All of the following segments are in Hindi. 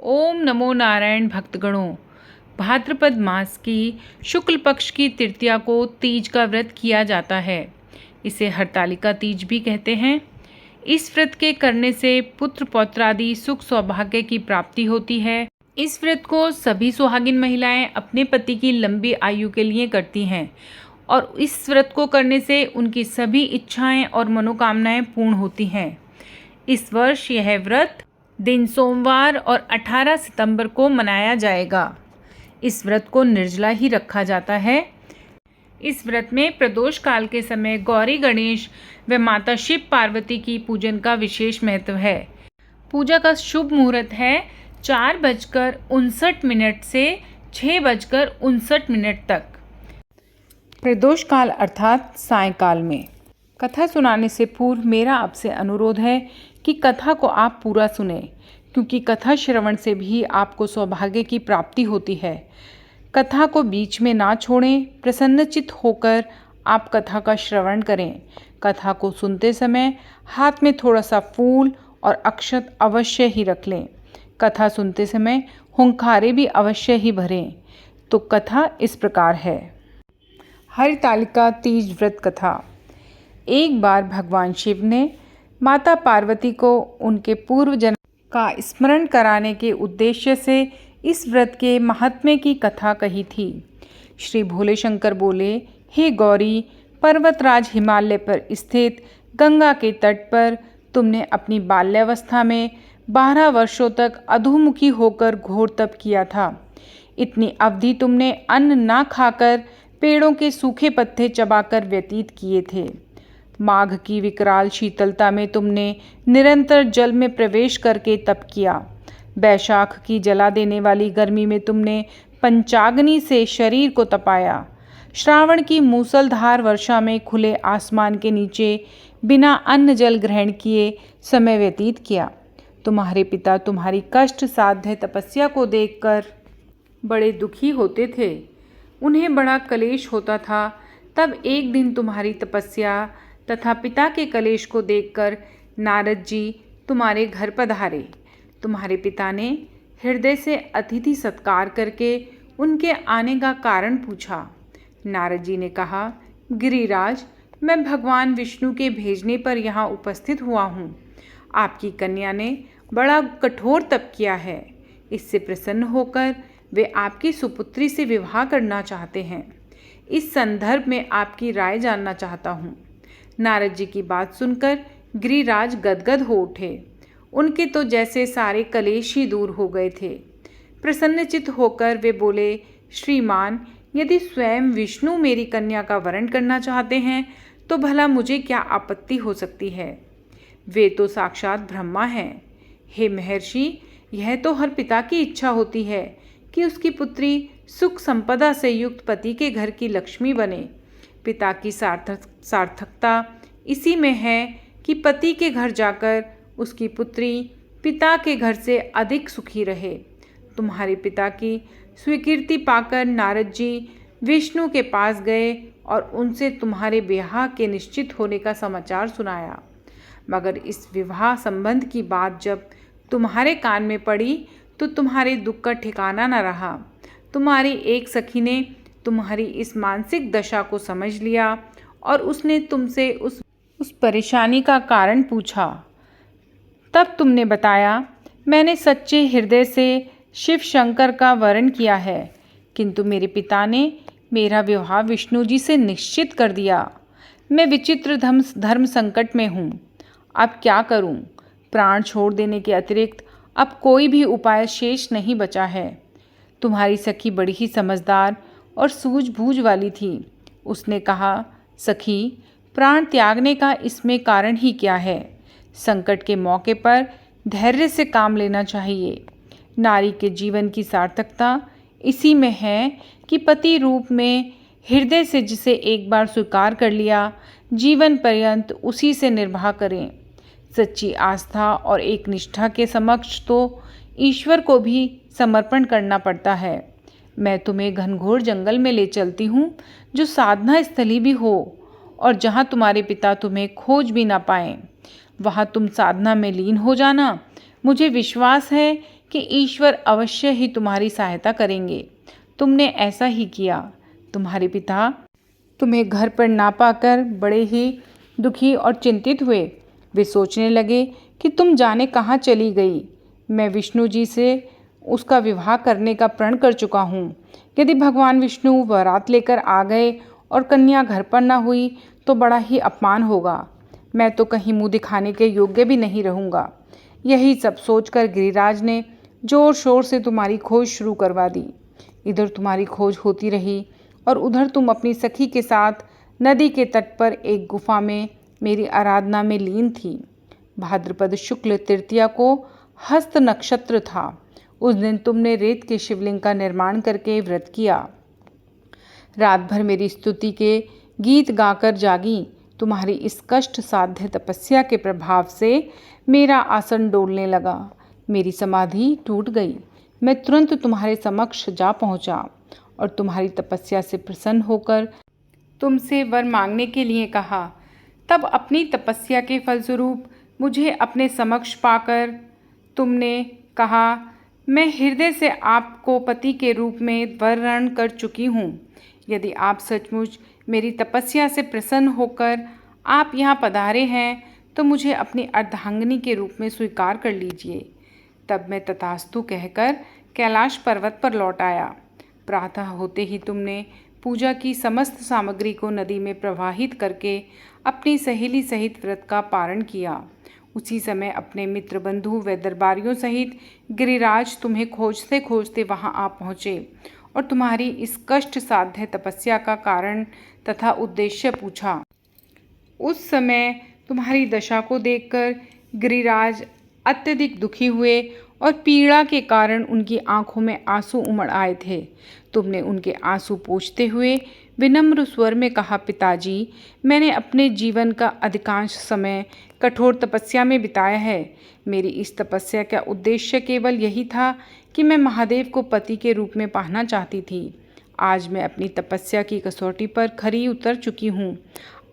ओम नमो नारायण भक्तगणों। भाद्रपद मास की शुक्ल पक्ष की तृतीया को तीज का व्रत किया जाता है। इसे हरतालिका तीज भी कहते हैं। इस व्रत के करने से पुत्र पौत्रादि सुख सौभाग्य की प्राप्ति होती है। इस व्रत को सभी सुहागिन महिलाएं अपने पति की लंबी आयु के लिए करती हैं और इस व्रत को करने से उनकी सभी इच्छाएं और मनोकामनाएं पूर्ण होती हैं। इस वर्ष यह व्रत दिन सोमवार और 18 सितंबर को मनाया जाएगा। इस व्रत को निर्जला ही रखा जाता है। इस व्रत में प्रदोष काल के समय गौरी गणेश व माता शिव पार्वती की पूजन का विशेष महत्व है। पूजा का शुभ मुहूर्त है 4:59 से 6:59 तक। प्रदोष काल अर्थात सायंकाल में। कथा सुनाने से पूर्व मेरा आपसे अनुरोध है कि कथा को आप पूरा सुने, क्योंकि कथा श्रवण से भी आपको सौभाग्य की प्राप्ति होती है। कथा को बीच में ना छोड़ें। प्रसन्नचित्त होकर आप कथा का श्रवण करें। कथा को सुनते समय हाथ में थोड़ा सा फूल और अक्षत अवश्य ही रख लें। कथा सुनते समय हुंकारे भी अवश्य ही भरें। तो कथा इस प्रकार है। हरतालिका तीज व्रत कथा। एक बार भगवान शिव ने माता पार्वती को उनके पूर्व जन्म का स्मरण कराने के उद्देश्य से इस व्रत के महात्म्य की कथा कही थी। श्री भोले शंकर बोले, हे गौरी, पर्वतराज हिमालय पर स्थित गंगा के तट पर तुमने अपनी बाल्यावस्था में 12 वर्षों तक अधोमुखी होकर घोर तप किया था। इतनी अवधि तुमने अन्न ना खाकर पेड़ों के सूखे पत्ते चबाकर व्यतीत किए थे। माघ की विकराल शीतलता में तुमने निरंतर जल में प्रवेश करके तप किया। बैशाख की जला देने वाली गर्मी में तुमने पंचाग्नि से शरीर को तपाया। श्रावण की मूसलधार वर्षा में खुले आसमान के नीचे बिना अन्न जल ग्रहण किए समय व्यतीत किया। तुम्हारे पिता तुम्हारी कष्ट साध्य तपस्या को देखकर बड़े दुखी होते थे। उन्हें बड़ा कलेश होता था। तब एक दिन तुम्हारी तपस्या तथा पिता के कलेश को देखकर नारद जी तुम्हारे घर पधारे। तुम्हारे पिता ने हृदय से अतिथि सत्कार करके उनके आने का कारण पूछा। नारद जी ने कहा, गिरिराज, मैं भगवान विष्णु के भेजने पर यहाँ उपस्थित हुआ हूँ। आपकी कन्या ने बड़ा कठोर तप किया है। इससे प्रसन्न होकर वे आपकी सुपुत्री से विवाह करना चाहते हैं। इस संदर्भ में आपकी राय जानना चाहता हूँ। नारद जी की बात सुनकर गिरिराज गदगद हो उठे। उनके तो जैसे सारे कलेश ही दूर हो गए थे। प्रसन्नचित्त होकर वे बोले, श्रीमान, यदि स्वयं विष्णु मेरी कन्या का वरण करना चाहते हैं तो भला मुझे क्या आपत्ति हो सकती है। वे तो साक्षात ब्रह्मा हैं। हे महर्षि, यह तो हर पिता की इच्छा होती है कि उसकी पुत्री सुख संपदा से युक्त पति के घर की लक्ष्मी बने। पिता की सार्थकता इसी में है कि पति के घर जाकर उसकी पुत्री पिता के घर से अधिक सुखी रहे। तुम्हारे पिता की स्वीकृति पाकर नारद जी विष्णु के पास गए और उनसे तुम्हारे विवाह के निश्चित होने का समाचार सुनाया। मगर इस विवाह संबंध की बात जब तुम्हारे कान में पड़ी तो तुम्हारे दुख का ठिकाना न रहा। तुम्हारी एक सखी ने तुम्हारी इस मानसिक दशा को समझ लिया और उसने तुमसे उस परेशानी का कारण पूछा। तब तुमने बताया, मैंने सच्चे हृदय से शिव शंकर का वरण किया है, किंतु मेरे पिता ने मेरा विवाह विष्णु जी से निश्चित कर दिया। मैं विचित्र धर्म संकट में हूँ। अब क्या करूँ? प्राण छोड़ देने के अतिरिक्त अब कोई भी उपाय शेष नहीं बचा है। तुम्हारी सखी बड़ी ही समझदार और सूझबूझ वाली थी। उसने कहा, सखी, प्राण त्यागने का इसमें कारण ही क्या है? संकट के मौके पर धैर्य से काम लेना चाहिए। नारी के जीवन की सार्थकता इसी में है कि पति रूप में हृदय से जिसे एक बार स्वीकार कर लिया, जीवन पर्यंत उसी से निर्वाह करें। सच्ची आस्था और एक निष्ठा के समक्ष तो ईश्वर को भी समर्पण करना पड़ता है। मैं तुम्हें घनघोर जंगल में ले चलती हूँ, जो साधना स्थली भी हो और जहाँ तुम्हारे पिता तुम्हें खोज भी ना पाएं। वहाँ तुम साधना में लीन हो जाना। मुझे विश्वास है कि ईश्वर अवश्य ही तुम्हारी सहायता करेंगे। तुमने ऐसा ही किया। तुम्हारे पिता तुम्हें घर पर ना पाकर बड़े ही दुखी और चिंतित हुए। वे सोचने लगे कि तुम जाने कहाँ चली गई। मैं विष्णु जी से उसका विवाह करने का प्रण कर चुका हूँ। यदि भगवान विष्णु बारात लेकर आ गए और कन्या घर पर न हुई तो बड़ा ही अपमान होगा। मैं तो कहीं मुंह दिखाने के योग्य भी नहीं रहूँगा। यही सब सोचकर गिरिराज ने जोर शोर से तुम्हारी खोज शुरू करवा दी। इधर तुम्हारी खोज होती रही और उधर तुम अपनी सखी के साथ नदी के तट पर एक गुफा में मेरी आराधना में लीन थी। भाद्रपद शुक्ल तृतीया को हस्त नक्षत्र था। उस दिन तुमने रेत के शिवलिंग का निर्माण करके व्रत किया। रात भर मेरी स्तुति के गीत गाकर जागी। तुम्हारी इस कष्ट साध्य तपस्या के प्रभाव से मेरा आसन डोलने लगा। मेरी समाधि टूट गई। मैं तुरंत तुम्हारे समक्ष जा पहुंचा और तुम्हारी तपस्या से प्रसन्न होकर तुमसे वर मांगने के लिए कहा। तब अपनी तपस्या के फलस्वरूप मुझे अपने समक्ष पाकर तुमने कहा, मैं हृदय से आपको पति के रूप में वरण कर चुकी हूँ। यदि आप सचमुच मेरी तपस्या से प्रसन्न होकर आप यहाँ पधारे हैं तो मुझे अपनी अर्धांगिनी के रूप में स्वीकार कर लीजिए। तब मैं तथास्तु कहकर कैलाश पर्वत पर लौट आया। प्रातः होते ही तुमने पूजा की समस्त सामग्री को नदी में प्रवाहित करके अपनी सहेली सहित व्रत का पारण किया। उसी समय अपने मित्र बंधु व दरबारियों सहित गिरिराज तुम्हें खोजते खोजते वहां आ पहुँचे और तुम्हारी इस कष्ट साध्य तपस्या का कारण तथा उद्देश्य पूछा। उस समय तुम्हारी दशा को देखकर गिरिराज अत्यधिक दुखी हुए और पीड़ा के कारण उनकी आंखों में आंसू उमड़ आए थे। तुमने उनके आंसू पोंछते हुए विनम्र स्वर में कहा, पिताजी, मैंने अपने जीवन का अधिकांश समय कठोर तपस्या में बिताया है। मेरी इस तपस्या का उद्देश्य केवल यही था कि मैं महादेव को पति के रूप में पाना चाहती थी। आज मैं अपनी तपस्या की कसौटी पर खरी उतर चुकी हूँ।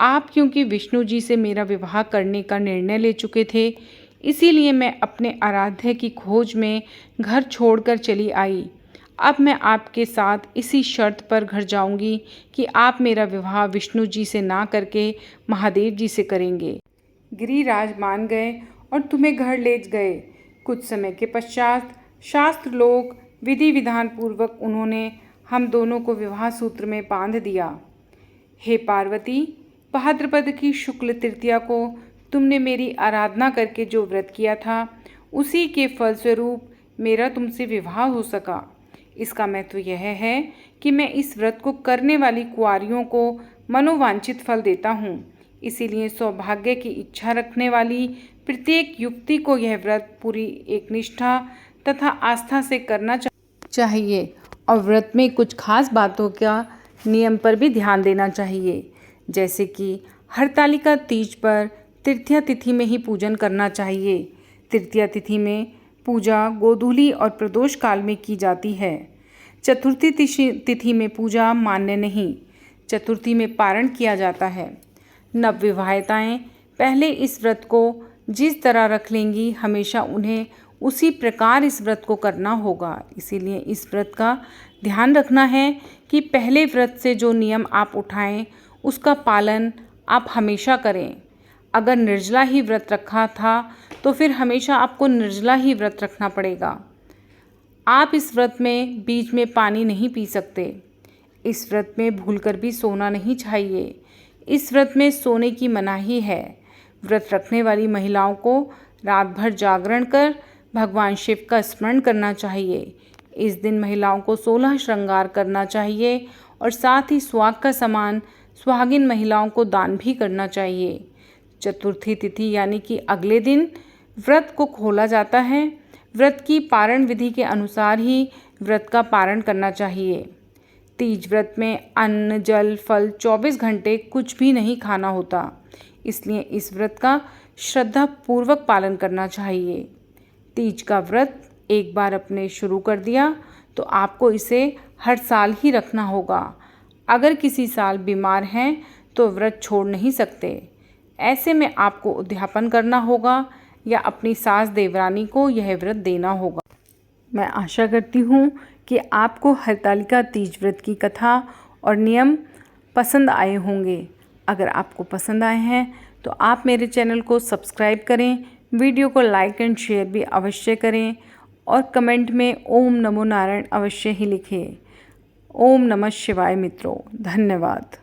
आप क्योंकि विष्णु जी से मेरा विवाह करने का निर्णय ले चुके थे, इसीलिए मैं अपने आराध्य की खोज में घर छोड़कर चली आई। अब मैं आपके साथ इसी शर्त पर घर जाऊंगी कि आप मेरा विवाह विष्णु जी से ना करके महादेव जी से करेंगे। गिरिराज मान गए और तुम्हें घर ले गए। कुछ समय के पश्चात शास्त्र लोग विधि विधान पूर्वक उन्होंने हम दोनों को विवाह सूत्र में बांध दिया। हे पार्वती, भाद्रपद की शुक्ल तृतीया को तुमने मेरी आराधना करके जो व्रत किया था, उसी के फलस्वरूप मेरा तुमसे विवाह हो सका। इसका महत्व यह है कि मैं इस व्रत को करने वाली कुंवारियों को मनोवांछित फल देता हूँ। इसीलिए सौभाग्य की इच्छा रखने वाली प्रत्येक युवती को यह व्रत पूरी एक निष्ठा तथा आस्था से करना चाहिए और व्रत में कुछ खास बातों का नियम पर भी ध्यान देना चाहिए, जैसे कि हरतालिका तीज पर तृतीया तिथि में ही पूजन करना चाहिए। तृतीया तिथि में पूजा गोधूली और प्रदोष काल में की जाती है। चतुर्थी तिथि में पूजा मान्य नहीं। चतुर्थी में पारण किया जाता है। नवविवाहिताएं पहले इस व्रत को जिस तरह रख लेंगी, हमेशा उन्हें उसी प्रकार इस व्रत को करना होगा। इसीलिए इस व्रत का ध्यान रखना है कि पहले व्रत से जो नियम आप उठाएं उसका पालन आप हमेशा करें। अगर निर्जला ही व्रत रखा था तो फिर हमेशा आपको निर्जला ही व्रत रखना पड़ेगा। आप इस व्रत में बीच में पानी नहीं पी सकते। इस व्रत में भूलकर भी सोना नहीं चाहिए। इस व्रत में सोने की मनाही है। व्रत रखने वाली महिलाओं को रात भर जागरण कर भगवान शिव का स्मरण करना चाहिए। इस दिन महिलाओं को 16 श्रृंगार करना चाहिए और साथ ही सुहाग का सामान सुहागिन महिलाओं को दान भी करना चाहिए। चतुर्थी तिथि यानी कि अगले दिन व्रत को खोला जाता है। व्रत की पारण विधि के अनुसार ही व्रत का पारण करना चाहिए। तीज व्रत में अन्न जल फल 24 घंटे कुछ भी नहीं खाना होता, इसलिए इस व्रत का श्रद्धा पूर्वक पालन करना चाहिए। तीज का व्रत एक बार अपने शुरू कर दिया तो आपको इसे हर साल ही रखना होगा। अगर किसी साल बीमार हैं तो व्रत छोड़ नहीं सकते। ऐसे में आपको उद्यापन करना होगा या अपनी सास देवरानी को यह व्रत देना होगा। मैं आशा करती हूँ कि आपको हरतालिका तीज व्रत की कथा और नियम पसंद आए होंगे। अगर आपको पसंद आए हैं तो आप मेरे चैनल को सब्सक्राइब करें, वीडियो को लाइक एंड शेयर भी अवश्य करें और कमेंट में ओम नमो नारायण अवश्य ही लिखें। ओम नमः शिवाय मित्रों, धन्यवाद।